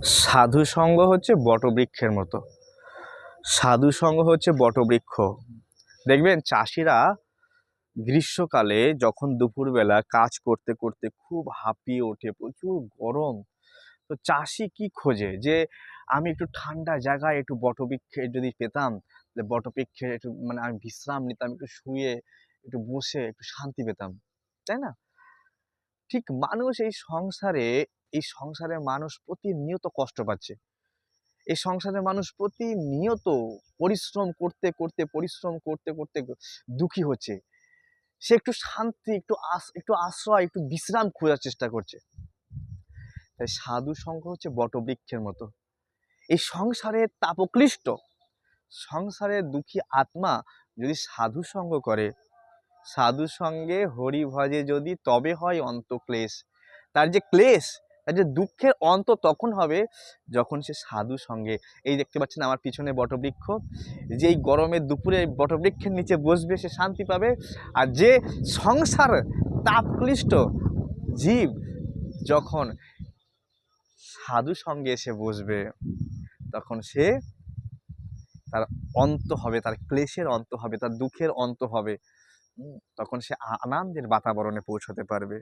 সাধু সঙ্গ হচ্ছে বটবৃক্ষের মতো। সাধু সঙ্গ হচ্ছে বটবৃক্ষ। দেখবেন চাষিরা গ্রীষ্মকালে যখন দুপুরবেলা কাজ করতে করতে খুব হাঁপিয়ে ওঠে, প্রচুর গরম, তো চাষি কি খোঁজে যে আমি একটু ঠান্ডা জায়গায় একটু বটবৃক্ষে যদি পেতাম, যে বটবৃক্ষে একটু মানে আমি বিশ্রাম নিতাম, একটু শুয়ে একটু বসে একটু শান্তি পেতাম, তাই না? ঠিক মানুষ এই সংসারে মানুষ প্রতিনিয়ত কষ্ট পাচ্ছে। এই সংসারের মানুষ প্রতিনিয়ত পরিশ্রম করতে করতে দুঃখী হচ্ছে। সে একটু শান্তি, একটু আশ্রয়, একটু বিশ্রাম খোঁজার চেষ্টা করছে। তাই সাধু সঙ্গ হচ্ছে বটবৃক্ষের মতো। এই সংসারের তাপক্লিষ্ট, সংসারের দুঃখী আত্মা যদি সাধু সঙ্গ করে, সাধু সঙ্গে হরি ভজে যদি, তবে হয় অন্ত ক্লেশ। তার যে দুঃখের অন্ত তখন হবে যখন সে সাধু সঙ্গে, এই দেখতে পাচ্ছেন আমার পিছনে বটবৃক্ষ, যে এই গরমের দুপুরে বটবৃক্ষের নিচে বসবে সে শান্তি পাবে। আর যে সংসার তাপক্লিষ্ট জীব যখন সাধু সঙ্গে এসে বসবে, তখন সে তার অন্ত হবে, তার ক্লেশের অন্ত হবে, তার দুঃখের অন্ত হবে। তখন সে আনন্দের বাতাবরণে পৌঁছতে পারবে।